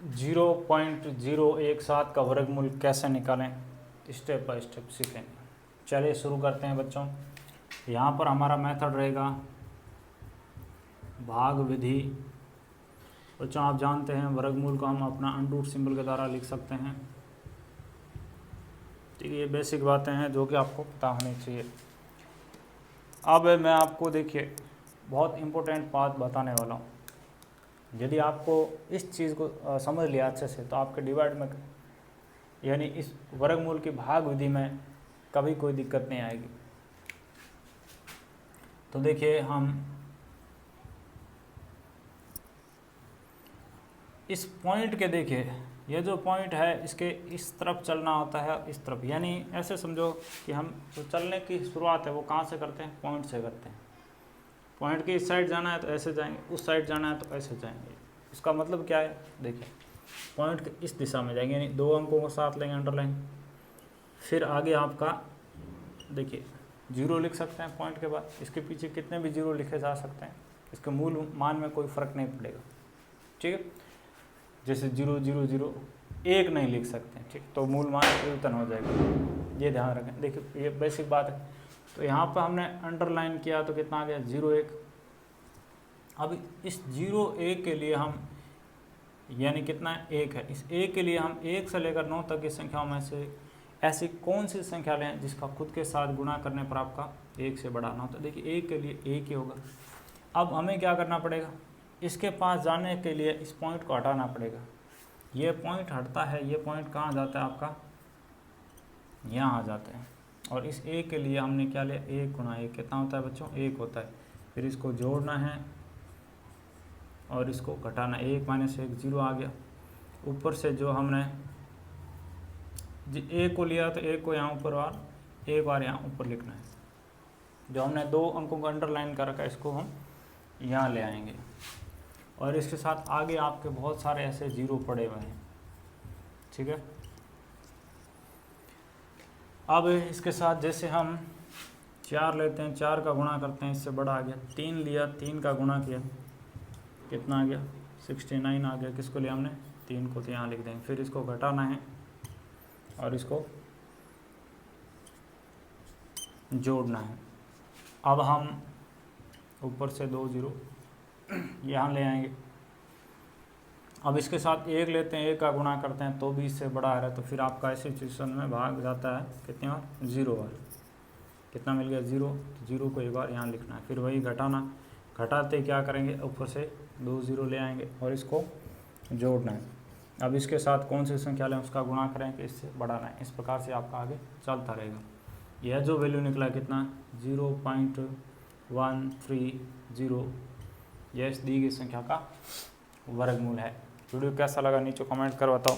0.017 का वर्गमूल कैसे निकालें, स्टेप बाय स्टेप सीखेंगे। चलिए शुरू करते हैं बच्चों। यहाँ पर हमारा मेथड रहेगा भाग विधि। बच्चों आप जानते हैं वर्गमूल को हम अपना अंडर रूट सिंबल के द्वारा लिख सकते हैं। ठीक है, ये बेसिक बातें हैं जो कि आपको पता होनी चाहिए। अब मैं आपको देखिए बहुत इम्पोर्टेंट बात बताने वाला हूँ। यदि आपको इस चीज़ को समझ लिया अच्छे से तो आपके डिवाइड में यानी इस वर्गमूल की भाग विधि में कभी कोई दिक्कत नहीं आएगी। तो देखिए हम इस पॉइंट के देखिए, ये जो पॉइंट है इसके इस तरफ चलना होता है, इस तरफ, यानी ऐसे समझो कि हम जो चलने की शुरुआत है वो कहाँ से करते हैं, पॉइंट से करते हैं। पॉइंट के इस साइड जाना है तो ऐसे जाएंगे, उस साइड जाना है तो ऐसे जाएंगे। इसका मतलब क्या है, देखिए पॉइंट के इस दिशा में जाएंगे, यानी 2 अंकों को साथ लेंगे अंडरलाइन। फिर आगे आपका देखिए 0 लिख सकते हैं पॉइंट के बाद, इसके पीछे कितने भी 0 लिखे जा सकते हैं, इसके मूल मान में कोई फ़र्क नहीं पड़ेगा। ठीक है, जैसे 0 0 0 1 नहीं लिख सकते, ठीक, तो मूल मान परिवर्तन हो जाएगा, ये ध्यान रखें। देखिए ये बेसिक बात है। तो यहाँ पर हमने अंडरलाइन किया तो कितना आ गया 0 1। अब इस 0 1 के लिए हम यानी कितना है 1 है, इस 1 के लिए हम 1 से लेकर 9 तक की संख्याओं में से ऐसी कौन सी संख्या लें जिसका खुद के साथ गुणा करने पर आपका 1 से बढ़ाना होता है। देखिए 1 के लिए 1 ही होगा। अब हमें क्या करना पड़ेगा, इसके पास जाने के लिए इस पॉइंट को हटाना पड़ेगा। ये पॉइंट हटता है, ये पॉइंट कहाँ जाता है आपका, यहाँ आ जाता है। और इस 1 के लिए हमने क्या लिया, 1 गुणा 1 कितना होता है बच्चों, 1 होता है। फिर इसको जोड़ना है और इसको घटाना, 1 माइनस 1 0 आ गया। ऊपर से जो हमने 1 को लिया तो 1 को यहाँ ऊपर और 1 बार यहाँ ऊपर लिखना है। जो हमने 2 अंकों को अंडरलाइन कर रखा है इसको हम यहाँ ले आएंगे। और इसके साथ आगे आपके बहुत सारे ऐसे 0 पड़े हुए हैं। ठीक है, अब इसके साथ जैसे हम 4 लेते हैं, 4 का गुणा करते हैं, इससे बड़ा आ गया। 3 लिया, 3 का गुणा किया, कितना आ गया 69 आ गया। किसको लिया हमने, 3 को, तो यहाँ लिख देंगे। फिर इसको घटाना है और इसको जोड़ना है। अब हम ऊपर से 2 0 यहाँ ले आएंगे। अब इसके साथ 1 लेते हैं, 1 का गुणा करते हैं तो भी इससे बड़ा आ रहा है, तो फिर आपका ऐसी सिचुएशन में भाग जाता है कितनी बार, 0 बार। कितना मिल गया 0, तो 0 को एक बार यहाँ लिखना है। फिर वही घटाना, घटाते क्या करेंगे, ऊपर से 2 0 ले आएंगे और इसको जोड़ना है। अब इसके साथ कौन सी संख्या लें उसका गुणा करेंगे, इससे बढ़ाना है। इस प्रकार से आपका आगे चलता रहेगा। यह जो वैल्यू निकला कितना 0.130, यह इस दी गई संख्या का वर्गमूल है। वीडियो कैसा लगा नीचे कमेंट कर बताओ।